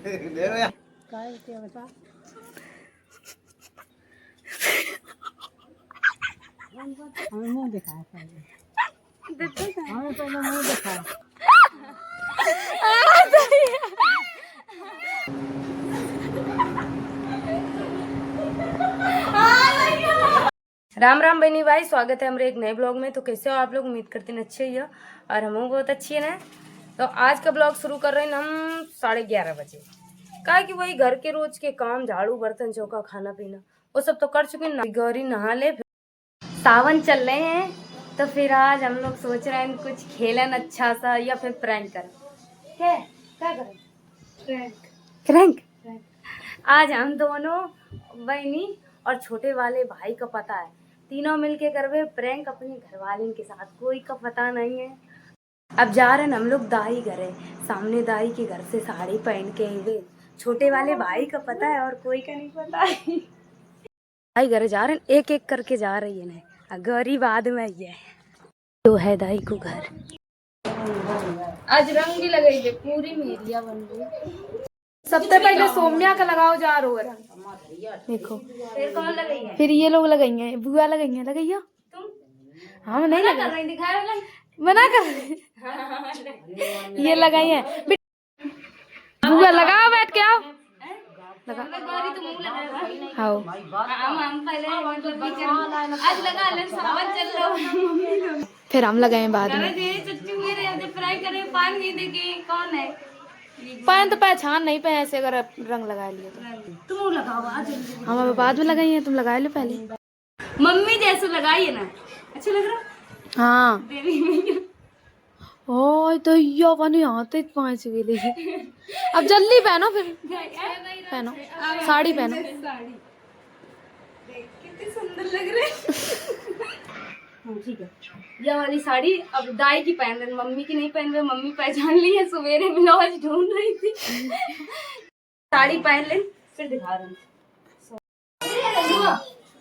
हमें मुंह दिखाया पहले, हमें पहले मुंह दिखाया। राम राम बहनी भाई, स्वागत है हमारे एक नए ब्लॉग में। तो कैसे हो आप लोग? उम्मीद करते हैं अच्छे ही हो और हम बहुत अच्छी है ना। तो आज का ब्लॉग शुरू कर रहे हैं हम 11:30 बजे। कहा कि वही घर के रोज के काम, झाड़ू बर्तन चौका खाना पीना वो सब तो कर चुके हैं। गौरी नहा ले, सावन चल रहे हैं तो फिर आज हम लोग सोच रहे हैं कुछ खेलन अच्छा सा या फिर प्रैंक करें। क्या करें? प्रैंक। आज हम दोनों बहनी और छोटे वाले भाई का पता है, तीनों मिलके करवे प्रैंक अपने घर वाले के साथ। कोई का पता नहीं है। अब जा रहे हैं हम लोग दाई घर है, सामने दाई के घर से साड़ी पहन के हुए। छोटे वाले भाई का पता है और कोई का नहीं पता है। दाई घर जा रहे हैं, एक एक करके जा रही है ना, गौरी बाद में आई है। तो है दाई को घर। आज रंग भी लगाई पूरी मेरिया बन गई। सबसे पहले सोम्या का लगाओ जा रो रहा। देखो फिर कौन लगाई है? फिर ये लोग लगाई हैं, बुआ लगाई है। लगाइयो तुम? हाँ नहीं लगा रही, दिखाया मना कर। ये लगाई है बुआ। लगाओ, बैठ के आओ। लगा गौरी तो मुंह लगाएगा। हाँ हम पहले आज लगा ले, सावन चल लो। फिर हम लगाए बाद में। चच्चू मेरे फ्राई करे पान नहीं देके कौन है? पान तो पहचान नहीं पे ऐसे, अगर रंग लगा लिया तो तुम लगाओ। आज हम बाद में लगाई है, तुम लगा लो पहले। मम्मी जैसे लगाई है ना, अच्छा लग रहा। हाँ ओ तो यो बनी आते 5 के लिए। अब जल्दी पहनो, फिर पहनो साड़ी पहनो। कितनी सुंदर लग रही। ठीक है, ये वाली साड़ी अब दाई की पहन रहे, मम्मी की नहीं पहन रहे। मम्मी पहचान ली है, सवेरे ब्लाउज ढूंढ रही थी। साड़ी पहन ले फिर दिखा रही।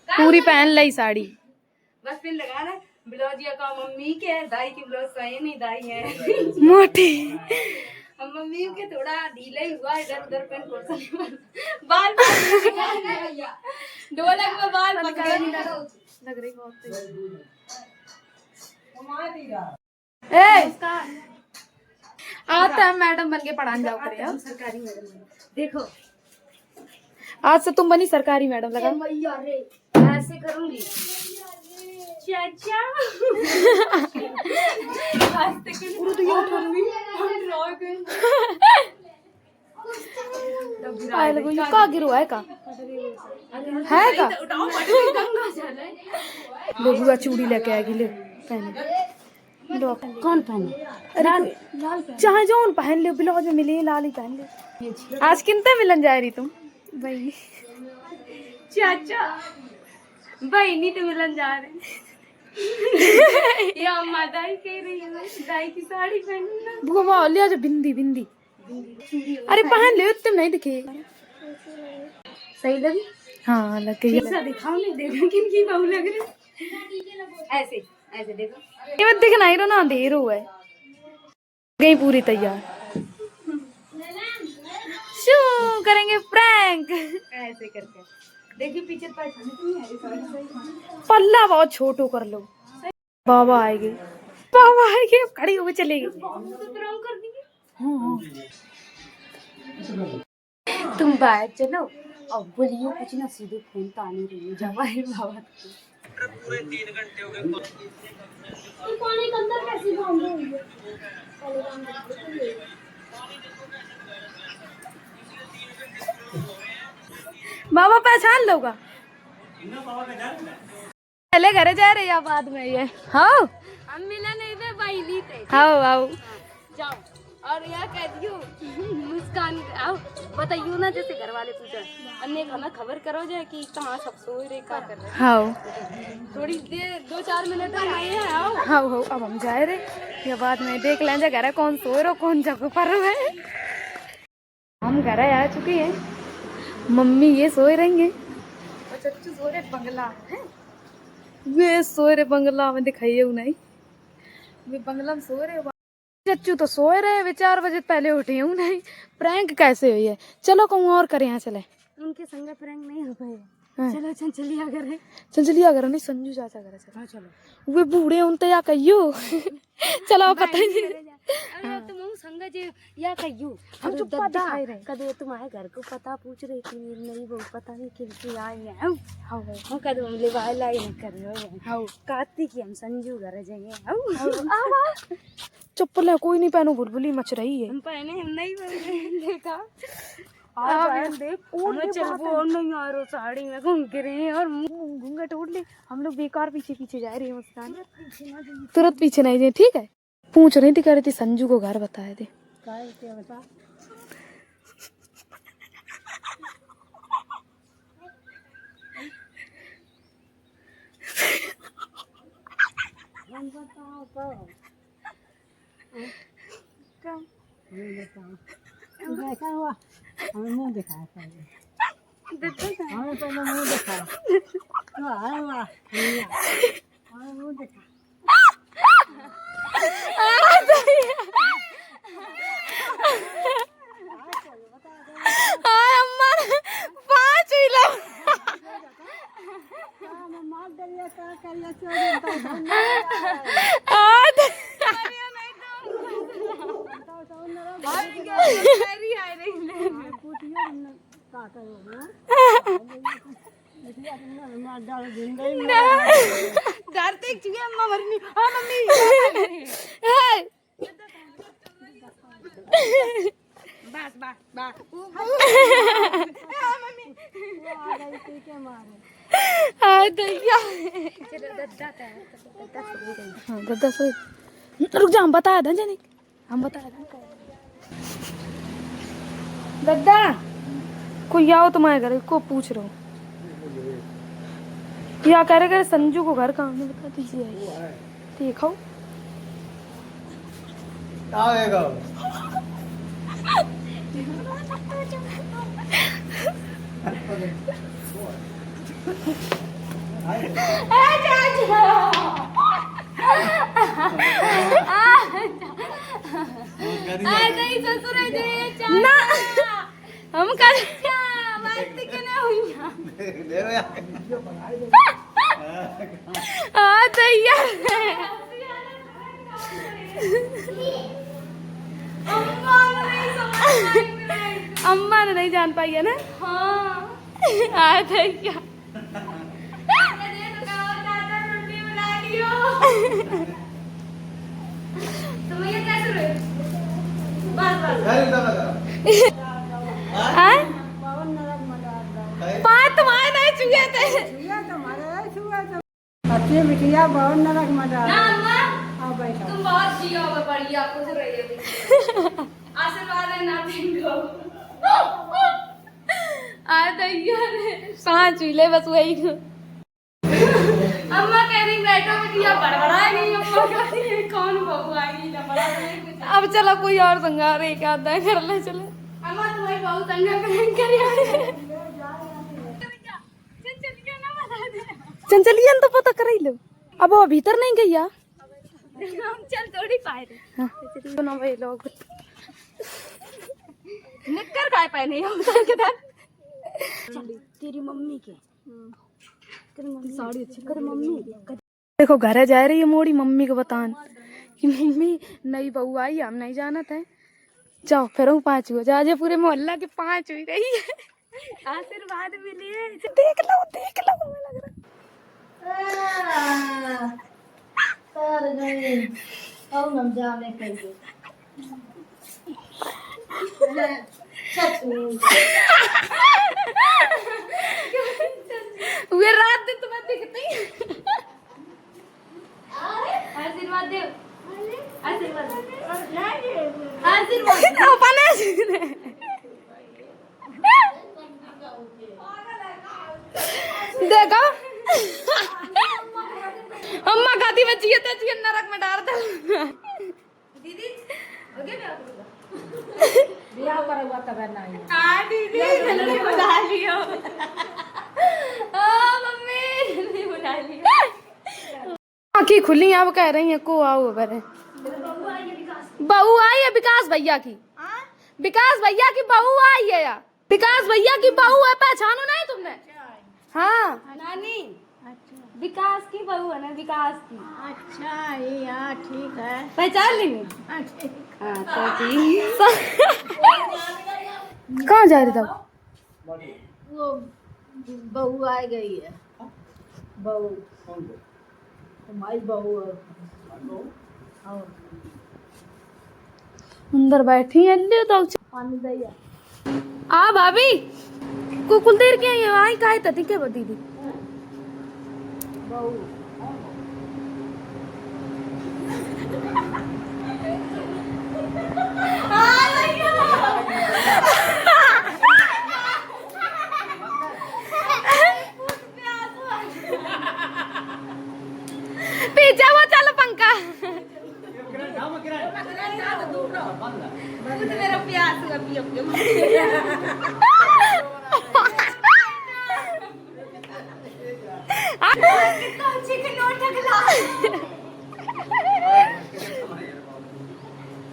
पूरी पहन ली साड़ी, बस फिर लगा रहा ब्लाउज। या का मम्मी के, दाई की ब्लाउज सही नहीं, दाई है मोटी। अब मम्मी के थोड़ा ढीला ही हुआ, इधर उधर पेन बाल ढोलक में बाल पकड़े नहीं लग रही बहुत। आता है मैडम बन के पढ़ाने जाओ करे। अब सरकारी मैडम देखो, आज से तुम बनी सरकारी मैडम। लगा ऐसे करूंगी चाचा। का गिरो है का बुआ चूड़ी लेके आएगी। ले पहने। कौन पहने? चाहे जो पहन ले, ब्लाउज में मिले लाल ही पहन ले। आज किनते मिलन जा रही तुम? बहनी चाचा बहनी तो मिलन जा रहे। ये अम्मा दाई कह रही है, दाई की साड़ी पहनना। बुआ लिया जो बिंदी बिंदी। अरे पहन ले, तुम नहीं दिखे। सही लगी? हाँ लग गई। दिखाओ नहीं, देखो किन की बहू लग रही। ऐसे ऐसे देखो, ये मत दिखना ही ना, देर हुआ है। गई पूरी तैयार। शू करेंगे प्रैंक ऐसे करके। देखिए पीछे पल्ला बहुत छोटो कर लो। बाबा आएंगे, बाबा आएंगे, खड़ी होके चलेगी। तुम बाहर चलो और बोलियो कुछ ना, सीधे फोन तो आने रही है। जवाहिर बाबा पूरे 3 घंटे हो गए। पानी के अंदर कैसे बांध रही है? बाबा पहचान लोगा। पहले घरे जा रहे या बाद में? ये हाँ हम मिला नहीं थे भाई, ली थे। हाँ आओ जाओ और यहाँ कह दियो मुस्कान आओ, बताइयो ना जैसे घर वाले पूछा अन्य खाना खबर करो जाए कि कहाँ सब सो रहे, क्या कर रहे। हाँ थोड़ी देर 2-4 मिनट में आओ। हाँ हो, अब हम जा रहे या बाद में देख लेंगे घर कौन सो रहे कौन जगह पर है। हम घर आ चुके हैं, मम्मी ये सोए रहेंगे और चच्चू सो रहे बंगला है। वे सो रहे बंगला में, दिखाइए नहीं वे बंगला में सो रहे। चच्चू तो सोए रहे वे 4 बजे पहले उठे हूँ नहीं। प्रैंक कैसे हुई है? चलो कहूँ और करें यहाँ चले। उनके संग प्रैंक नहीं हो पाए। हाँ। चलो चंचलिया करे। चंचलिया करो नहीं संजू चाचा करे चलो। हाँ चलो। वे बूढ़े उन या कहियो। चलो पता नहीं। अरे तुम संग जे या कहियो हम चुप दिखाई रहे। कदे तुम्हारे घर को पता पूछ रही थी नहीं वो पता नहीं किनकी आए हैं हम कदे हम ले वाला ही नहीं कर रहे हैं हां काती की हम संजू घर जाएंगे हां चप्पल है कोई नहीं पहनो बुलबुली मच रही है। हम पहने हम नहीं देखा आज देख हमें चल वो नहीं आ रहा साड़ी में घूम के रहे हैं और घूंघट उड़ ले। हम लोग बेकार पीछे पीछे जा रहे हैं मुस्कान। तुरंत पीछे नहीं जाए ठीक है। पूछ रही थी कह रही थी संजू को घर बताए थे। क्या बता कैसा हुआ? हमें मुँह दिखाया पहले। हमें पहले मुँह दिखाया। हमें मुँह दिखा। बस बस बस दद्दा सो रुक जा हम बताया था जाने हम बताया था दद्दा कोई आओ तुम्हारे घर को पूछ रहा हूँ या कह रहे संजू को घर कहाँ में बता दीजिए देखो ना हम कर अम्मा ने नहीं जान पाई है ना। हाँ आ क्या तो ये कैसे रहे बस पाँच तुम्हारे नहीं चुके थे अच्छी बिटिया बहुत नरक मजा ना अम्मा आओ बैठो। तुम बहुत जियो हो बढ़िया खुश रहिए आशीर्वाद है ना देंगे पाँच ले बस वही अम्मा कह रही बैठो बिटिया बड़बड़ाएगी अम्मा कह रही है कौन बहू आएगी बड़ा अब चलो कोई और संगा रे क्या आता है कर ले चले अम्मा तुम्हारी बहू संगा करें चंचलिया तो पता कर ही लो अब वो भीतर नहीं गई यार हम चल थोड़ी पाए थे ना भाई लोग निक्कर काय पहने हम तेरी मम्मी के तेरी मम्मी साड़ी अच्छी कर मम्मी देखो घर जा रही है मोड़ी मम्मी को बतान कि मम्मी नई बहू आई हम नहीं जाना था। जाओ फिर हूँ 5 हो जा पूरे मोहल्ला के 5 हुई रही है आशीर्वाद मिलिए देख लो हमें लग रहा कर गए कौन हम जाने कहिए वे रात दिन तुम्हें दिखती आशीर्वाद दे आशीर्वाद देखो अम्मा खाती बच्ची है तो नरक में डाल दे दीदी हो गया बियाह कर हुआ तब नहीं हाँ दीदी जल्दी बुला लियो मम्मी जल्दी बुला लियो आँखें खुली अब कह रही है को आओ बरे बहू आई है विकास भैया की। विकास भैया की बहू आई है यार। विकास भैया की बहू है, पहचानो नहीं तुमने? हाँ नानी, विकास की बहू है ना, विकास की। अच्छा ये यार ठीक है। पहचान ली नहीं? हाँ, ठीक। हाँ तो ठीक। कहाँ जा रही था? वो बहू आ गई है। बहू हमारी बहू है। हाँ। अंदर बैठी है तो पानी दैया। आ भाभी कुल देर के आई काहे तती के दीदी बहू पीछे वो चलो पंखा। मेरा प्यास हुआ पियो पियो।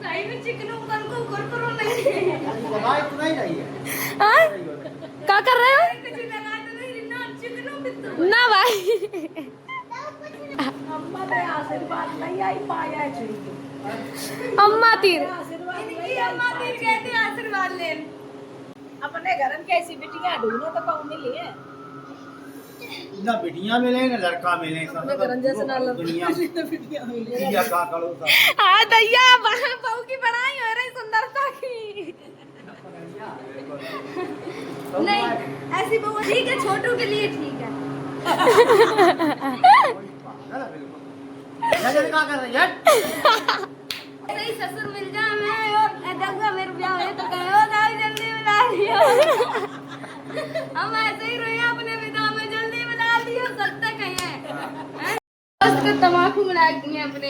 सही में चिकनों को उनको कुरकुरो नहीं है। क्या कर रहे हो? कुछ लगा तो नहीं ना चिकनों में तो। ना भाई अम्मा ने आशीर्वाद नहीं आई पाया चाहिए। अम्मा तीर इनकी अम्मा तीर कहते हैं आशीर्वाद ले। अपने घर में कैसी बिटियां ढूंढो तो कहूँ मिली है। ना बिटियां मिले ना लड़का मिले सब अपने घर जैसे ना दुनिया बिटियां मिली। या का करो सब हाँ दैया बहू की पढ़ाई हो रही सुंदरता की। नहीं ऐसी बहू ठीक है, छोटू के लिए ठीक है। नजर का कर रही है सही ससुर मिल जाए मैं और दंगा मेरे ब्याह है तो कहो गाँव जल्दी बुला लियो। हम ऐसे ही रोए अपने विदा में, जल्दी बुला लियो सकता कहीं है। उसको तमाकू मिला दिए अपने।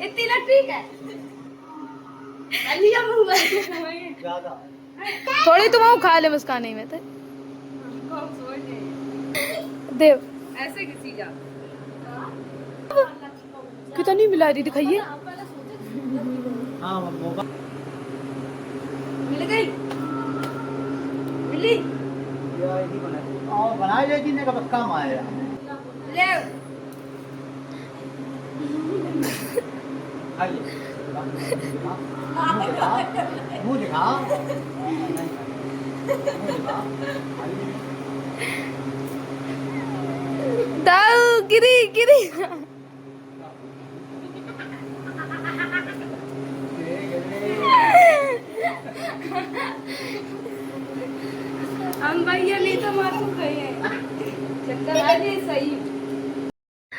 इतनी ना ठीक है। लिया मुंह में ज्यादा थोड़ी तुम खा ले मुस्काने में तो कौन सोचे देव ऐसे किसी का कितनी मिला रही दिखाइए। हां मोबाइल मिल गई मिली या यही बना और बनाई जाए जिन्हें का बस काम आया ले आइए मुंह दिखा दाऊ गिरी गिरी हम भैया नहीं तो मालूम कहीं चक्कर आ गई सही।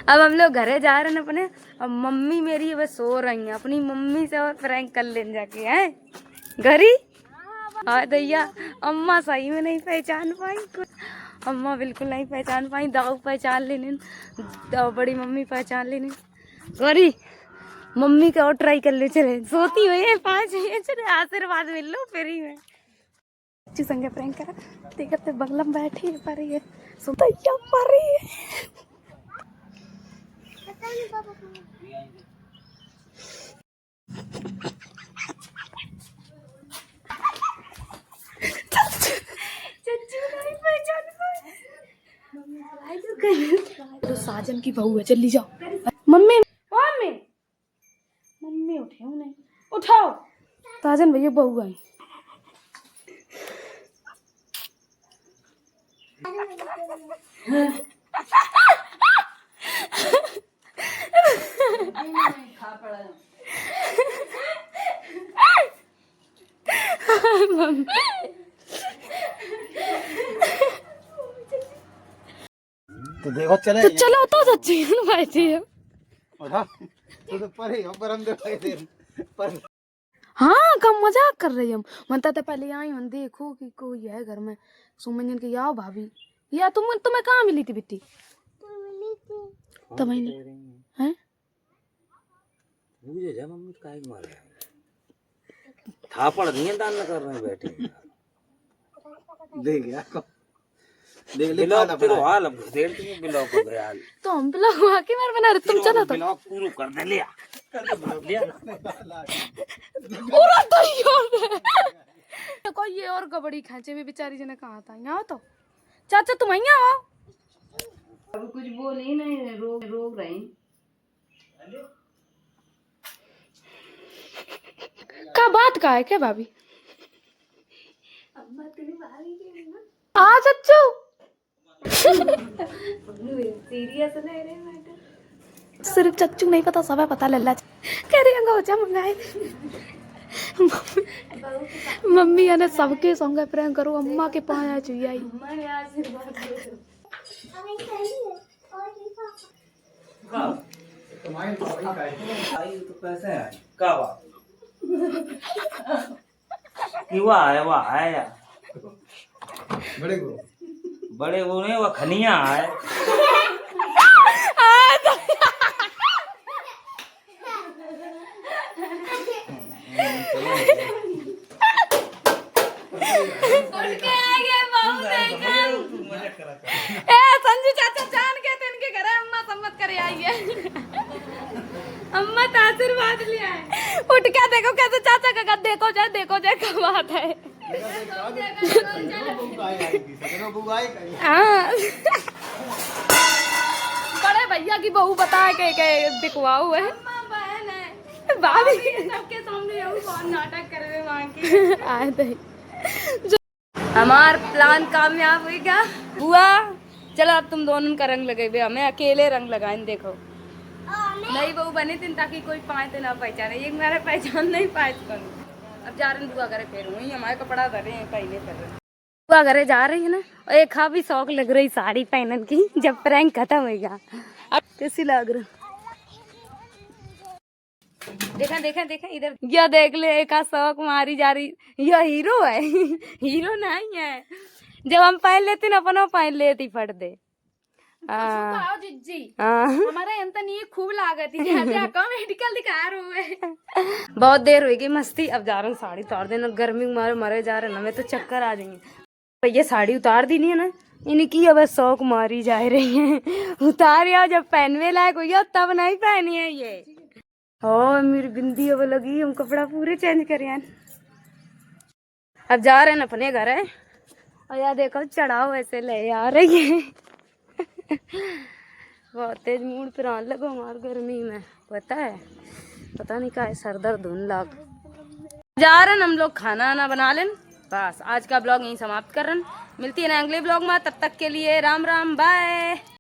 अब हम लोग घरे जा रहे हैं अपने। अब मम्मी मेरी बस सो रही है, अपनी मम्मी से और प्रैंक कर लेने जाके हैं घरी। हाँ दैया अम्मा सही में नहीं पहचान पाई कुछ। अम्मा बिल्कुल नहीं पहचान पाई। दाऊ पहचान लेने, बड़ी मम्मी पहचान लेने। गौरी मम्मी का और ट्राई कर ले। चले सोती हुई है 5 बजे, चले आशीर्वाद मिल लो फिर ही में। अच्छी संगे प्रैंक करा देखते बगलम बैठी है पर ये सुतैया पर रही है। तो साजन की बहू है, जल्दी जाओ। मम्मी मम्मी मम्मी उठे नहीं, उठाओ। साजन भैया बहू आई। तो देखो चले तो चलो तो सच्ची बैठी है। तो परे हम परम दिखाई दे पर हाँ कम मजाक कर रही हम। मनता तो पहले आई हम देखो कि कोई है घर में। सुमन के आओ भाभी या तुम्हें कहाँ मिली थी बिट्टी? तो मैंने हैं मुझे जब मम्मी काहे मार रहे थापड़ नहीं दान न कर रहे बैठे दे गया देख ले ब्लॉग खाना फिर बनाया। हाल अब देर तुम्हें ब्लॉग हो गया हाल तो हम ब्लॉग हुआ कि मार बना रहे तुम चलो तो ब्लॉग पूरा कर दे लिया पूरा तैयार कोई ये और कबड्डी खांचे भी बेचारी जने कहा था यहाँ तो चाचा तुम यहाँ आओ अब कुछ बोल ही नहीं रोक रही का बात का है क्या भाभी आ चच्चू सीरियस ले रहे मैटर सिर्फ चच्चू नहीं पता सब है पता लल्ला कह रही अंगोचा मंगाए मम्मी ने सबके संग प्रेम करो अम्मा के पाया चाहिए आई हमारे आशीर्वाद करो तुम्हारी भाभी का है। आई तो कैसे है का बात कि वाह है यार बड़े गुरु बड़े वो नहीं वो खनिया है ए संजू चाचा जान के थे इनके घर अम्मा सम्मत करे आई है अम्मा का आशीर्वाद लिया है उठ के देखो कैसे चाचा का घर देखो जाए क्या बात है हाँ बड़े भैया की बहू बता के दिखवाऊ है अम्मा बहन है भाभी सबके सामने यही कौन नाटक कर रहे वहाँ की आए थे हमार प्लान कामयाब हुई क्या बुआ चलो अब तुम दोनों का रंग लगे हमें अकेले रंग लगाए देखो नई बहू बनी थी ताकि कोई पाए तो ना पहचाने ये मेरा पहचान नहीं पाए अब जा रहे बुआ घरे फिर वही हमारे कपड़ा धरे हैं पहले कर रहे बुआ घरे जा रही है ना और एक भी शौक लग रही साड़ी पहनने की जब प्रैंक खत्म होगा अब कैसी लग रहा देखा इधर यह देख ले एक शौक मारी जा रही यह हीरो है हीरो नहीं है जब हम पहन लेते ना अपना पहन लेती फट दे आओ जिज्जी हाँ। हमारे अंत नहीं खूब लागत है मेडिकल दिखा रहे बहुत देर हो गई मस्ती अब जा रहा हूँ साड़ी उतार देना गर्मी मारे मरे जा रहे ना मैं तो चक्कर आ जाएंगे भैया साड़ी उतार दी नहीं है ना इनकी अब शौक मारी जा रही है उतार या जब पहनवे लायक हुई तब नहीं पहनी है ये ओ मेरी बिंदी अब लगी हम कपड़ा पूरे चेंज करे यार अब जा रहे हैं ना अपने घर है और यार देखो चढ़ाओ ऐसे ले आ रही है बहुत तेज मूड पर आने लगा हमारे गर्मी में पता नहीं क्या है सर दर्द होने लग जा रहे हैं हम लोग खाना ना बना लें बस आज का ब्लॉग यहीं समाप्त कर रहे हैं मिलती है ना अगले ब्लॉग में तब तक के लिए राम राम बाय।